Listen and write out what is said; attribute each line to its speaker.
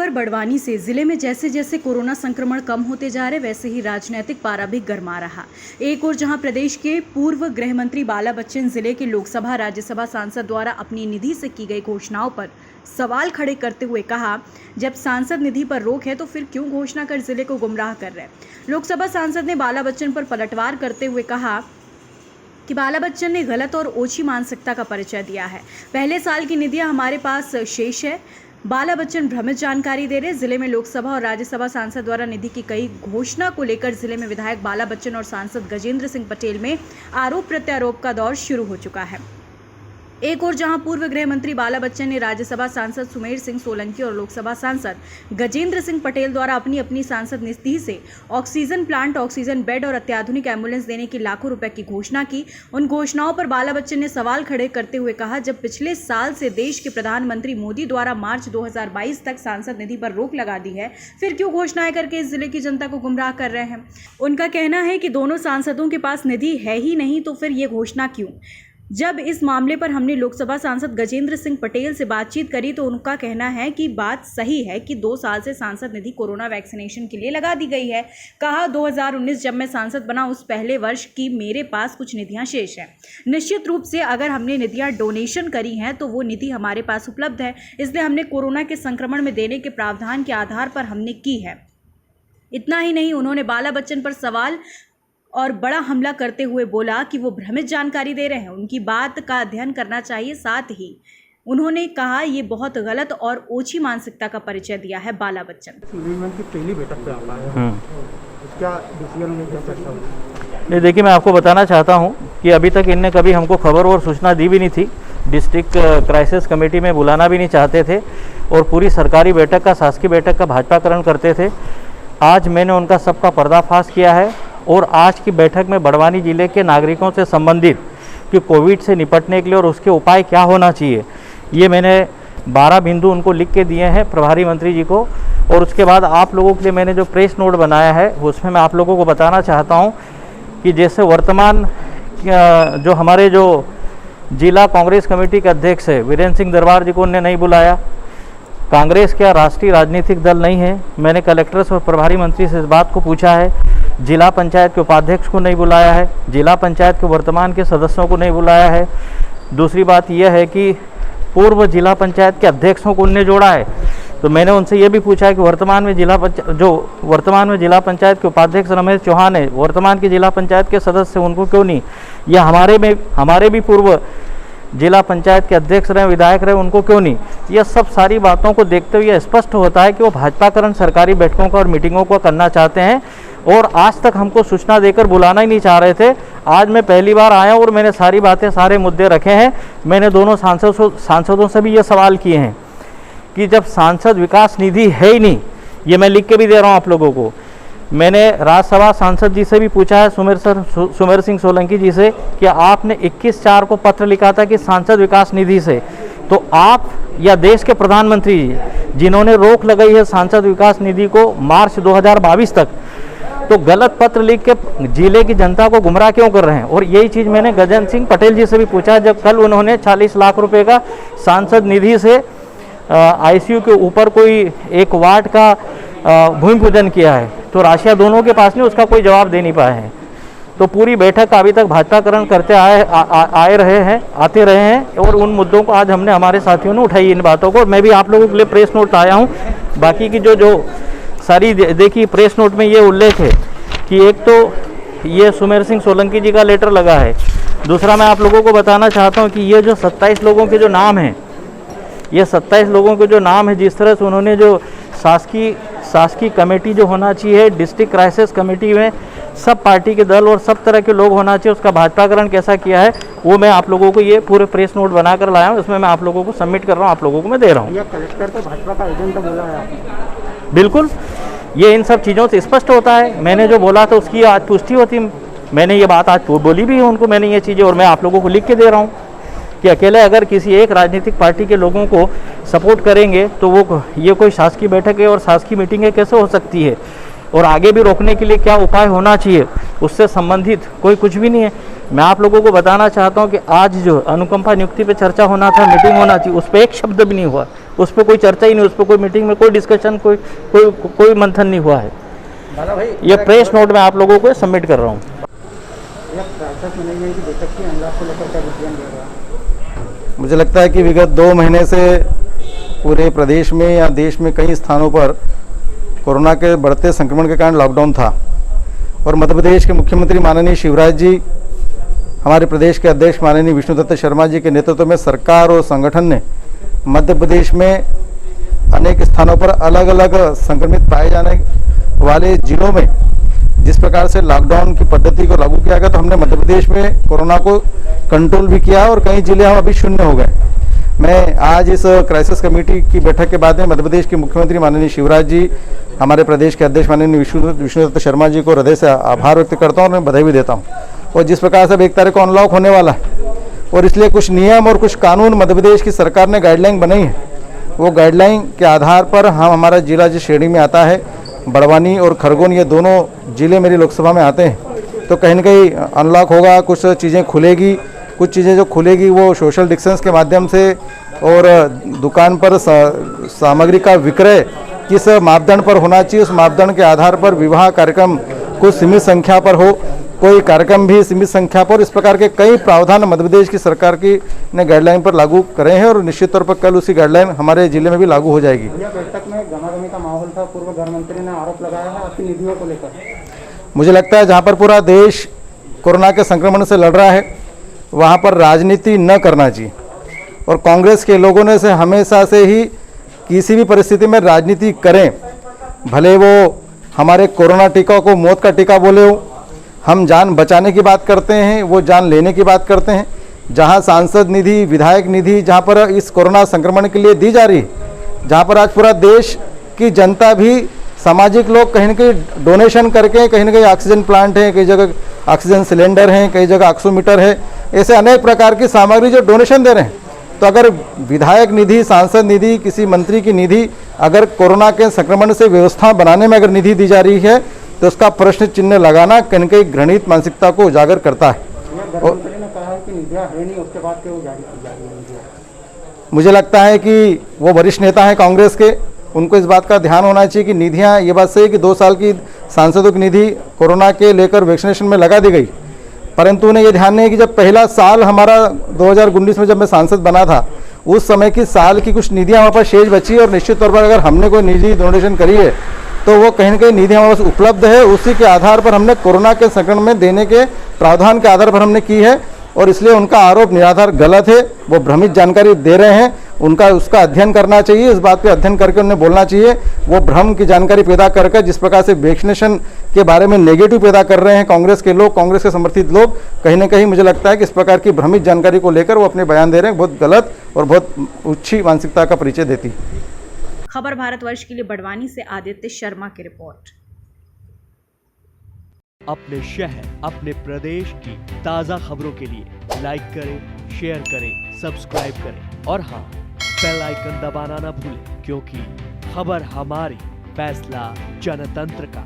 Speaker 1: खबर बड़वानी से। जिले में जैसे जैसे कोरोना संक्रमण कम होते जा रहे वैसे ही राजनीतिक पारा भी गरमा रहा। एक और जहां प्रदेश के पूर्व गृह मंत्री बाला बच्चन जिले के लोकसभा राज्यसभा सांसद द्वारा अपनी निधि से की गई घोषणाओं पर सवाल खड़े करते हुए कहा, जब सांसद निधि पर रोक है तो फिर क्यों घोषणा कर जिले को गुमराह कर रहे। लोकसभा सांसद ने बाला बच्चन पर पलटवार करते हुए कहा कि बाला बच्चन ने गलत और ओछी मानसिकता का परिचय दिया है। पहले साल की निधियां हमारे पास शेष है। बाला बच्चन भ्रमित जानकारी दे रहे। जिले में लोकसभा और राज्यसभा सांसद द्वारा निधि की कई घोषणा को लेकर जिले में विधायक बाला बच्चन और सांसद गजेंद्र सिंह पटेल में आरोप प्रत्यारोप का दौर शुरू हो चुका है। एक और जहां पूर्व गृह मंत्री बाला बच्चन ने राज्यसभा सांसद सुमेर सिंह सोलंकी और लोकसभा सांसद गजेंद्र सिंह पटेल द्वारा अपनी अपनी सांसद निधि से ऑक्सीजन प्लांट, ऑक्सीजन बेड और अत्याधुनिक एम्बुलेंस देने की लाखों रुपए की घोषणा की। उन घोषणाओं पर बाला बच्चन ने सवाल खड़े करते हुए कहा, जब पिछले साल से देश के प्रधानमंत्री मोदी द्वारा मार्च 2022 तक सांसद निधि पर रोक लगा दी है, फिर क्यों घोषणाएं करके इस जिले की जनता को गुमराह कर रहे हैं। उनका कहना है कि दोनों सांसदों के पास निधि है ही नहीं तो फिर ये घोषणा क्यों। जब इस मामले पर हमने लोकसभा सांसद गजेंद्र सिंह पटेल से बातचीत करी तो उनका कहना है कि बात सही है कि 2 साल से सांसद निधि कोरोना वैक्सीनेशन के लिए लगा दी गई है। कहा, 2019 जब मैं सांसद बना उस पहले वर्ष की मेरे पास कुछ निधियां शेष हैं। निश्चित रूप से अगर हमने निधियां डोनेशन करी हैं तो वो निधि हमारे पास उपलब्ध है, इसलिए हमने कोरोना के संक्रमण में देने के प्रावधान के आधार पर हमने की है। इतना ही नहीं, उन्होंने बाला बच्चन पर सवाल और बड़ा हमला करते हुए बोला कि वो भ्रमित जानकारी दे रहे हैं, उनकी बात का अध्ययन करना चाहिए। साथ ही उन्होंने कहा, ये बहुत गलत और ओछी मानसिकता का परिचय दिया है बाला बच्चन।
Speaker 2: की पहली बैठक पे आप आए हैं, क्या डिसीजन में क्या चर्चा हुई?
Speaker 3: नहीं, देखिए मैं आपको बताना चाहता हूँ कि अभी तक इनने कभी हमको खबर और सूचना दी भी नहीं थी। डिस्ट्रिक्ट क्राइसिस कमेटी में बुलाना भी नहीं चाहते थे और पूरी सरकारी बैठक का, शासकीय बैठक का भाजपाकरण करते थे। आज मैंने उनका सबका पर्दाफाश किया है और आज की बैठक में बड़वानी जिले के नागरिकों से संबंधित कि कोविड से निपटने के लिए और उसके उपाय क्या होना चाहिए, ये मैंने 12 बिंदु उनको लिख के दिए हैं प्रभारी मंत्री जी को। और उसके बाद आप लोगों के लिए मैंने जो प्रेस नोट बनाया है उसमें मैं आप लोगों को बताना चाहता हूँ कि जैसे वर्तमान जो हमारे जो जिला कांग्रेस कमेटी के अध्यक्ष है वीरेंद्र सिंह दरबार जी को उन्होंने नहीं बुलाया। कांग्रेस क्या राष्ट्रीय राजनीतिक दल नहीं है। मैंने कलेक्टर और प्रभारी मंत्री से इस बात को पूछा है। जिला पंचायत के उपाध्यक्ष को नहीं बुलाया है, जिला पंचायत के वर्तमान के सदस्यों को नहीं बुलाया है। दूसरी बात यह है कि पूर्व जिला पंचायत के अध्यक्षों को उनने जोड़ा है। तो मैंने उनसे ये भी पूछा है कि वर्तमान में जिला पंचायत के उपाध्यक्ष रमेश चौहान है, वर्तमान के जिला पंचायत के सदस्य उनको क्यों नहीं, या हमारे भी पूर्व जिला पंचायत के अध्यक्ष रहे, विधायक रहे, उनको क्यों नहीं। यह सब सारी बातों को देखते हुए स्पष्ट होता है कि वो भाजपाकरण सरकारी बैठकों का और मीटिंगों को करना चाहते हैं और आज तक हमको सूचना देकर बुलाना ही नहीं चाह रहे थे। आज मैं पहली बार आया और मैंने सारी बातें, सारे मुद्दे रखे हैं। मैंने दोनों सांसदों से भी ये सवाल किए हैं कि जब सांसद विकास निधि है ही नहीं, ये मैं लिख के भी दे रहा हूँ आप लोगों को। मैंने राज्यसभा सांसद जी से भी पूछा है, सुमेर सिंह सोलंकी जी से, कि आपने 21/4 को पत्र लिखा था कि सांसद विकास निधि से, तो आप या देश के प्रधानमंत्री जी जिन्होंने रोक लगाई है सांसद विकास निधि को मार्च 2022 तक, तो गलत पत्र लिख के जिले की जनता को गुमराह क्यों कर रहे हैं। और यही चीज़ मैंने गजेंद्र सिंह पटेल जी से भी पूछा है, जब कल उन्होंने 40 लाख रुपए का सांसद निधि से आईसीयू के ऊपर कोई एक वार्ड का भूमि पूजन किया है, तो राशियाँ दोनों के पास नहीं, उसका कोई जवाब दे नहीं पाए हैं। तो पूरी बैठक का अभी तक भाजपाकरण करते आते रहे हैं और उन मुद्दों को आज हमने हमारे साथियों ने उठाई, इन बातों को। मैं भी आप लोगों के लिए प्रेस नोट आया हूँ। बाकी की जो सारी देखिए प्रेस नोट में ये उल्लेख है कि एक तो ये सुमेर सिंह सोलंकी जी का लेटर लगा है। दूसरा मैं आप लोगों को बताना चाहता हूँ कि ये जो 27 लोगों के जो नाम हैं, ये 27 लोगों के जो नाम है, जिस तरह से उन्होंने जो शासकीय कमेटी जो होना चाहिए, डिस्ट्रिक्ट क्राइसिस कमेटी में सब पार्टी के दल और सब तरह के लोग होना चाहिए, उसका भाजपाकरण कैसा किया है वो मैं आप लोगों को ये पूरे प्रेस नोट बनाकर लाया हूँ। इसमें मैं आप लोगों को सबमिट कर रहा हूँ, आप लोगों को मैं दे रहा हूँ।
Speaker 2: कलेक्टर तो भाजपा का एजेंट बोला है,
Speaker 3: बिल्कुल ये इन सब चीज़ों से स्पष्ट होता है। मैंने जो बोला था उसकी आज पुष्टि होती, मैंने ये बात आज बोली भी है उनको, मैंने ये चीज़ें, और मैं आप लोगों को लिख के दे रहा हूँ कि अकेले अगर किसी एक राजनीतिक पार्टी के लोगों को सपोर्ट करेंगे तो वो ये कोई शासकीय बैठक है और शासकीय मीटिंग कैसे हो सकती है, और आगे भी रोकने के लिए क्या उपाय होना चाहिए, उससे संबंधित कोई कुछ भी नहीं है। मैं आप लोगों को बताना चाहता हूँ कि आज जो अनुकंपा नियुक्ति पे चर्चा होना था, मीटिंग होना चाहिए, उस पर एक शब्द भी नहीं हुआ। उस पर कोई चर्चा ही नहीं, उस पर कोई मीटिंग में कोई डिस्कशन, कोई मंथन नहीं हुआ है।
Speaker 2: दादा भाई,
Speaker 3: ये प्रेस नोट में आप लोगों को सबमिट कर रहा हूँ।
Speaker 2: मैनेजमेंट की बैठक की अनलॉक को लेकर क्या डिसीजन ले रहा है?
Speaker 4: मुझे लगता है कि विगत 2 महीने से पूरे प्रदेश में या देश में कई स्थानों पर कोरोना के बढ़ते संक्रमण के कारण लॉकडाउन था और मध्य प्रदेश के मुख्यमंत्री माननीय शिवराज जी, हमारे प्रदेश के अध्यक्ष माननीय विष्णुदत्त शर्मा जी के नेतृत्व में सरकार और संगठन ने मध्य प्रदेश में अनेक स्थानों पर अलग अलग संक्रमित पाए जाने वाले जिलों में जिस प्रकार से लॉकडाउन की पद्धति को लागू किया गया, तो हमने मध्य प्रदेश में कोरोना को कंट्रोल भी किया और कई जिले हम अभी शून्य हो गए। मैं आज इस क्राइसिस कमेटी की बैठक के बाद में मध्य प्रदेश के मुख्यमंत्री माननीय शिवराज जी, हमारे प्रदेश के अध्यक्ष माननीय विष्णुदत्त शर्मा जी को हृदय से आभार व्यक्त करता हूँ और मैं बधाई भी देता हूँ। और जिस प्रकार से अब 1 तारीख को अनलॉक होने वाला है और इसलिए कुछ नियम और कुछ कानून मध्य प्रदेश की सरकार ने गाइडलाइन बनाई है, वो गाइडलाइन के आधार पर हमारा जिला जिस श्रेणी में आता है, बड़वानी और खरगोन, ये दोनों जिले मेरी लोकसभा में आते हैं, तो कहीं न कहीं अनलॉक होगा, कुछ चीज़ें खुलेगी, कुछ चीज़ें जो खुलेगी वो सोशल डिस्टेंस के माध्यम से और दुकान पर सामग्री का विक्रय किस मापदंड पर होना चाहिए, उस मापदंड के आधार पर विवाह कार्यक्रम कुछ सीमित संख्या पर हो, कोई कार्यक्रम भी सीमित संख्या पर, इस प्रकार के कई प्रावधान मध्य प्रदेश की सरकार की ने गाइडलाइन पर लागू करे हैं और निश्चित तौर पर कल उसी गाइडलाइन हमारे जिले में भी लागू हो जाएगी।
Speaker 2: यह बैठक में गमागमी का माहौल था, पूर्व गृह मंत्री ने आरोप लगाया है आपकी निधियों को लेकर।
Speaker 4: मुझे लगता है जहाँ पर पूरा देश कोरोना के संक्रमण से लड़ रहा है वहाँ पर राजनीति न करना चाहिए और कांग्रेस के लोगों ने से हमेशा से ही किसी भी परिस्थिति में राजनीति करें, भले वो हमारे कोरोना टीका को मौत का टीका बोले हो, हम जान बचाने की बात करते हैं, वो जान लेने की बात करते हैं। जहाँ सांसद निधि, विधायक निधि जहाँ पर इस कोरोना संक्रमण के लिए दी जा रही है, जहाँ पर आज पूरा देश की जनता भी, सामाजिक लोग कहीं न कहीं डोनेशन करके, कहीं न कहीं ऑक्सीजन प्लांट है, कई जगह ऑक्सीजन सिलेंडर हैं, कई जगह ऑक्सीमीटर है, ऐसे अनेक प्रकार की सामग्री जो डोनेशन दे रहे हैं। तो अगर विधायक निधि, सांसद निधि, किसी मंत्री की निधि अगर कोरोना के संक्रमण से व्यवस्था बनाने में अगर निधि दी जा रही है तो उसका प्रश्न चिन्ह लगाना कहीं न कहीं घृणित मानसिकता को उजागर करता है।
Speaker 2: ने कहा है कि निधियां है नहीं, उसके बाद क्यों जारी की जा रही है?
Speaker 4: मुझे लगता है कि वो वरिष्ठ नेता हैं कांग्रेस के, उनको इस बात का ध्यान होना चाहिए कि निधियां, ये बात सही है कि 2 साल की सांसदों की निधि कोरोना के लेकर वैक्सीनेशन में लगा दी गई, परंतु उन्हें ये ध्यान नहीं है कि जब पहला साल हमारा 2019 में जब मैं सांसद बना था, उस समय की साल की कुछ निधियां हमारे पास शेष बची है और निश्चित तौर पर अगर हमने कोई निधि डोनेशन करी है तो वो कहीं न कहीं निधि हमारे पास उपलब्ध है, उसी के आधार पर हमने कोरोना के संक्रमण में देने के प्रावधान के आधार पर हमने की है और इसलिए उनका आरोप निराधार गलत है। वो भ्रमित जानकारी दे रहे हैं, उसका अध्ययन करना चाहिए, इस बात पे अध्ययन करके उन्हें बोलना चाहिए। वो भ्रम की जानकारी पैदा करके जिस प्रकार से वैक्सीनेशन के बारे में नेगेटिव पैदा कर रहे हैं कांग्रेस के लोग, कांग्रेस के समर्थित लोग, कहीं ना कहीं मुझे लगता है कि इस प्रकार की भ्रमित जानकारी को लेकर वो अपने बयान दे रहे हैं, बहुत गलत और बहुत उच्ची मानसिकता का परिचय देती है।
Speaker 1: खबर भारतवर्ष के लिए बड़वानी से आदित्य शर्मा की रिपोर्ट।
Speaker 5: अपने शहर, अपने प्रदेश की ताजा खबरों के लिए लाइक करें, शेयर करें, सब्सक्राइब करें और हाँ, बेल आइकन दबाना ना भूलें, क्योंकि खबर हमारी, फैसला जनतंत्र का।